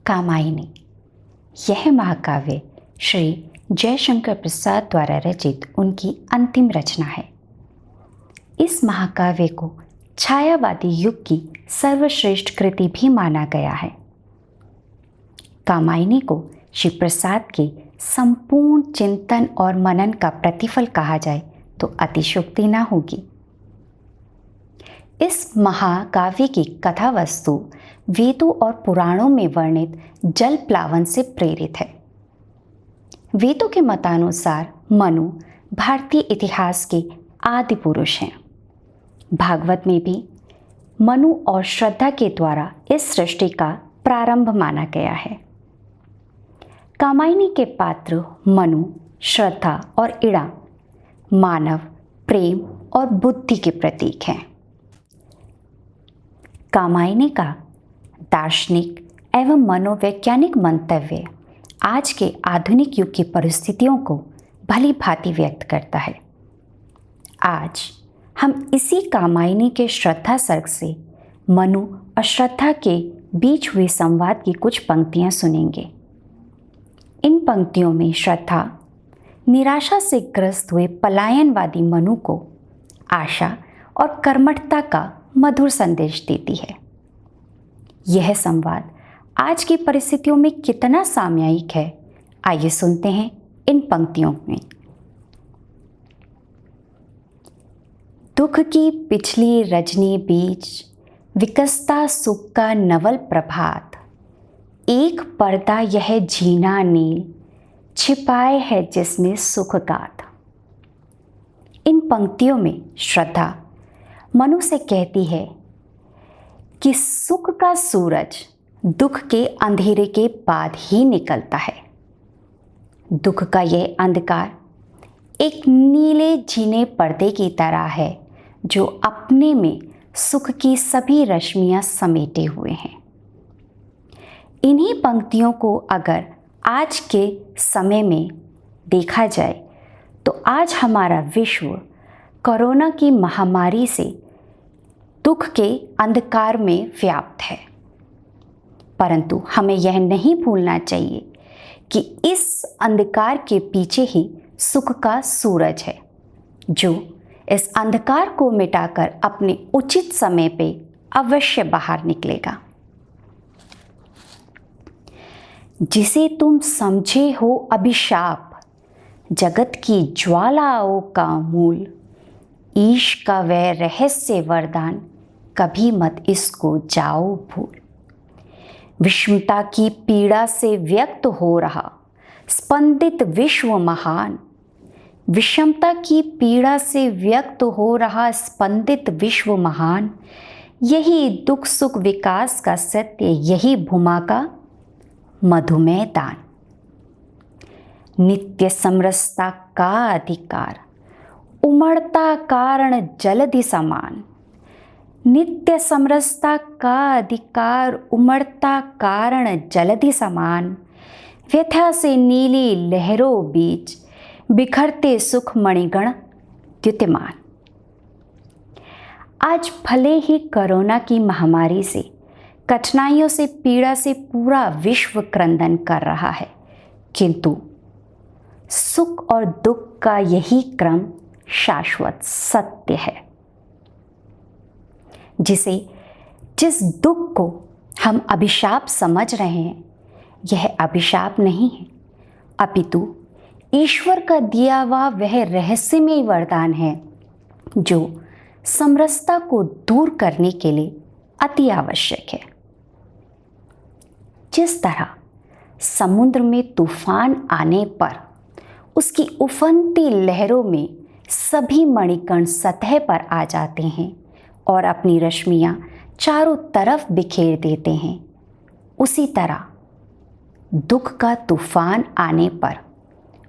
कामायनी। यह महाकाव्य श्री जयशंकर प्रसाद द्वारा रचित उनकी अंतिम रचना है। इस महाकाव्य को छायावादी युग की सर्वश्रेष्ठ कृति भी माना गया है। कामायनी को श्री प्रसाद के संपूर्ण चिंतन और मनन का प्रतिफल कहा जाए तो अतिशयोक्ति न होगी। इस महाकाव्य की कथा वस्तु वेदों और पुराणों में वर्णित जल प्लावन से प्रेरित है। वेदों के मतानुसार मनु भारतीय इतिहास के आदि पुरुष हैं। भागवत में भी मनु और श्रद्धा के द्वारा इस सृष्टि का प्रारंभ माना गया है। कामायनी के पात्र मनु, श्रद्धा और इड़ा मानव, प्रेम और बुद्धि के प्रतीक हैं। कामायनी का दार्शनिक एवं मनोवैज्ञानिक मंतव्य आज के आधुनिक युग की परिस्थितियों को भली भांति व्यक्त करता है। आज हम इसी कामायनी के श्रद्धा सर्ग से मनु और श्रद्धा के बीच हुए संवाद की कुछ पंक्तियां सुनेंगे। इन पंक्तियों में श्रद्धा निराशा से ग्रस्त हुए पलायनवादी मनु को आशा और कर्मठता का मधुर संदेश देती है। यह संवाद आज की परिस्थितियों में कितना सामयिक है, आइए सुनते हैं इन पंक्तियों में। दुख की पिछली रजनी बीच विकसता सुख का नवल प्रभात, एक पर्दा यह झीना नील छिपाए है जिसमें सुख गाथ। इन पंक्तियों में श्रद्धा मनु से कहती है कि सुख का सूरज दुख के अंधेरे के बाद ही निकलता है। दुख का यह अंधकार एक नीले झीने पर्दे की तरह है जो अपने में सुख की सभी रश्मियां समेटे हुए हैं। इन्हीं पंक्तियों को अगर आज के समय में देखा जाए तो आज हमारा विश्व कोरोना की महामारी से दुख के अंधकार में व्याप्त है, परंतु हमें यह नहीं भूलना चाहिए कि इस अंधकार के पीछे ही सुख का सूरज है जो इस अंधकार को मिटाकर अपने उचित समय पे अवश्य बाहर निकलेगा। जिसे तुम समझे हो अभिशाप, जगत की ज्वालाओं का मूल, ईश का वह रहस्य वरदान, कभी मत इसको जाओ भूल। विषमता की पीड़ा से व्यक्त हो रहा स्पंदित विश्व महान, विषमता की पीड़ा से व्यक्त हो रहा स्पंदित विश्व महान, यही दुख सुख विकास का सत्य, यही भूमा का मधुमेह दान। नित्य समरसता का अधिकार, उमड़ता कारण जलधि समान, नित्य समरसता का अधिकार, उमड़ता कारण जलधि समान, व्यथा से नीली लहरों बीच बिखरते सुख मणिगण द्युतिमान। आज भले ही कोरोना की महामारी से, कठिनाइयों से, पीड़ा से पूरा विश्व क्रंदन कर रहा है, किंतु सुख और दुख का यही क्रम शाश्वत सत्य है। जिस दुख को हम अभिशाप समझ रहे हैं, यह अभिशाप नहीं है, अपितु ईश्वर का दिया हुआ वह रहस्यमय वरदान है जो समरसता को दूर करने के लिए अति आवश्यक है। जिस तरह समुद्र में तूफान आने पर उसकी उफनती लहरों में सभी मणिकण सतह पर आ जाते हैं और अपनी रश्मियां चारों तरफ बिखेर देते हैं, उसी तरह दुख का तूफान आने पर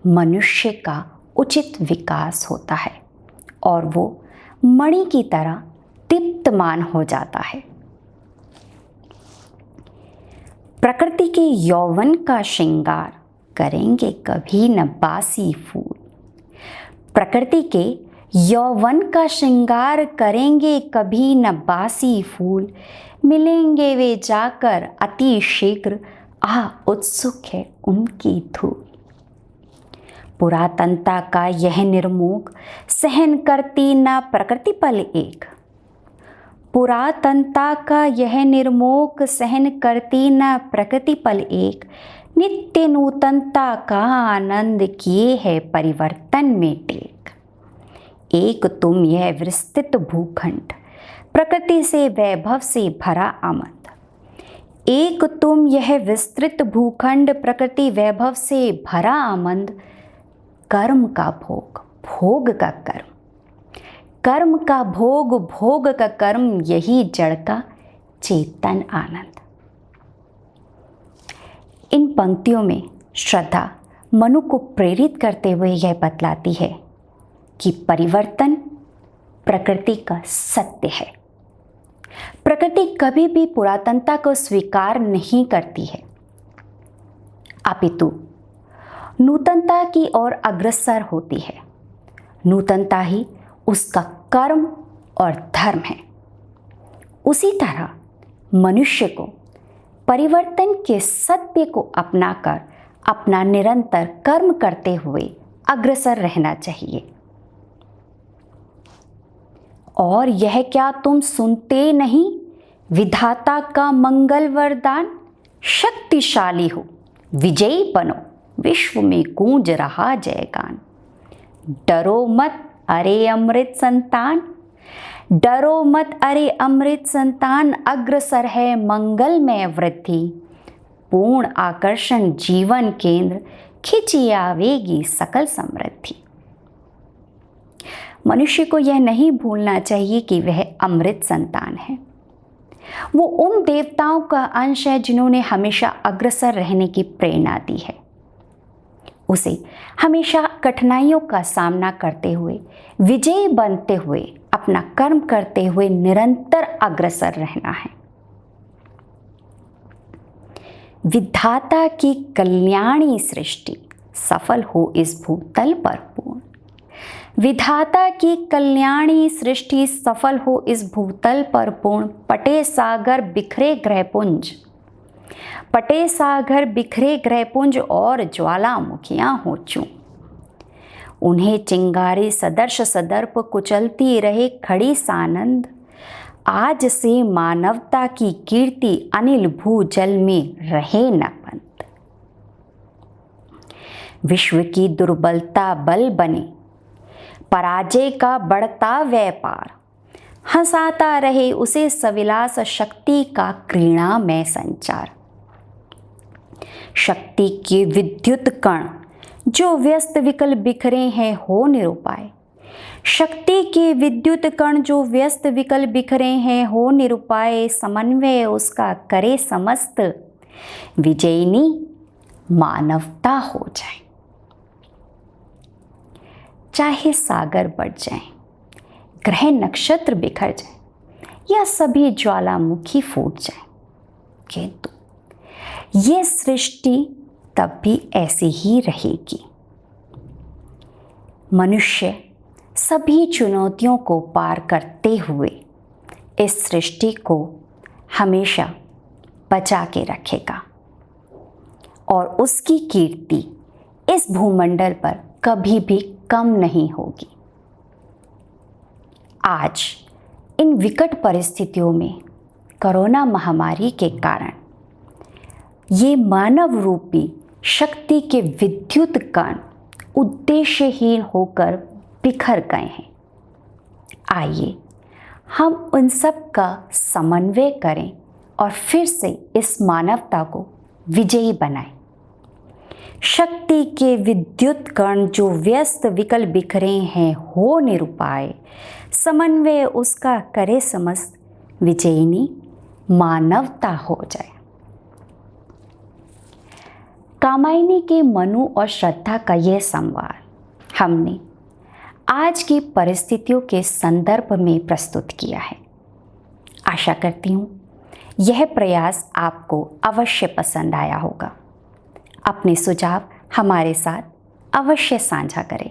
मनुष्य का उचित विकास होता है और वो मणि की तरह दीप्तमान हो जाता है। प्रकृति के यौवन का श्रृंगार करेंगे कभी न बासी फूल, प्रकृति के यौवन का श्रृंगार करेंगे कभी न बासी फूल, मिलेंगे वे जाकर अति शीघ्र उत्सुक है उनकी धूल। पुरातनता का यह निर्मोह सहन करती न प्रकृति पल एक। पुरातनता का यह निर्मोह सहन करती न प्रकृति पल एक। नित्य नूतनता का आनंद किए है परिवर्तन में टेक। एक तुम यह विस्तृत भूखंड प्रकृति से वैभव से भरा आमद। एक तुम यह विस्तृत भूखंड प्रकृति वैभव से भरा आमंद। कर्म का भोग भोग का कर्म, कर्म का भोग भोग का कर्म, यही जड़ का चेतन आनंद। इन पंक्तियों में श्रद्धा मनु को प्रेरित करते हुए यह बतलाती है कि परिवर्तन प्रकृति का सत्य है। प्रकृति कभी भी पुरातनता को स्वीकार नहीं करती है, अपितु नूतनता की ओर अग्रसर होती है। नूतनता ही उसका कर्म और धर्म है। उसी तरह मनुष्य को परिवर्तन के सत्य को अपनाकर अपना निरंतर कर्म करते हुए अग्रसर रहना चाहिए। और यह क्या तुम सुनते नहीं, विधाता का मंगल वरदान। शक्तिशाली हो, विजयी बनो, विश्व में गूंज रहा जयगान। डरो मत अरे अमृत संतान, डरो मत अरे अमृत संतान। अग्रसर है मंगलमय वृद्धि, पूर्ण आकर्षण जीवन केंद्र, खिंची आवेगी सकल समृद्धि। मनुष्य को यह नहीं भूलना चाहिए कि वह अमृत संतान है। वो उन देवताओं का अंश है जिन्होंने हमेशा अग्रसर रहने की प्रेरणा दी है। उसे हमेशा कठिनाइयों का सामना करते हुए, विजयी बनते हुए, अपना कर्म करते हुए निरंतर अग्रसर रहना है। विधाता की कल्याणी सृष्टि सफल हो इस भूतल पर पूर्ण। विधाता की कल्याणी सृष्टि सफल हो इस भूतल पर पूर्ण। पटे सागर बिखरे ग्रहपुंज, पटे सागर बिखरे ग्रहपुंज और ज्वालामुखियां हो चूं। उन्हें चिंगारी सदर्श सदर्प कुचलती रहे खड़ी सानंद। आज से मानवता की कीर्ति अनिल भूजल में रहे न पंत। विश्व की दुर्बलता बल बने, पराजय का बढ़ता व्यापार। हंसाता रहे उसे सविलास शक्ति का क्रीड़ा में संचार। शक्ति के विद्युत कण जो व्यस्त विकल बिखरे हैं हो निरुपाय। शक्ति के विद्युत कण जो व्यस्त विकल बिखरे हैं हो निरुपाय। समन्वय उसका करे समस्त, विजयिनी मानवता हो जाए। चाहे सागर बढ़ जाए, ग्रह नक्षत्र बिखर जाए या सभी ज्वालामुखी फूट जाए, किंतु ये सृष्टि तब भी ऐसी ही रहेगी। मनुष्य सभी चुनौतियों को पार करते हुए इस सृष्टि को हमेशा बचा के रखेगा और उसकी कीर्ति इस भूमंडल पर कभी भी कम नहीं होगी। आज इन विकट परिस्थितियों में कोरोना महामारी के कारण ये मानव रूपी शक्ति के विद्युत कण उद्देश्यहीन होकर बिखर गए हैं। आइए हम उन सब का समन्वय करें और फिर से इस मानवता को विजयी बनाएं। शक्ति के विद्युत कण जो व्यस्त विकल बिखरे हैं हो निरुपाय। समन्वय उसका करे समस्त, विजयिनी मानवता हो जाए। कामायनी के मनु और श्रद्धा का यह संवाद हमने आज की परिस्थितियों के संदर्भ में प्रस्तुत किया है। आशा करती हूँ यह प्रयास आपको अवश्य पसंद आया होगा। अपने सुझाव हमारे साथ अवश्य साझा करें।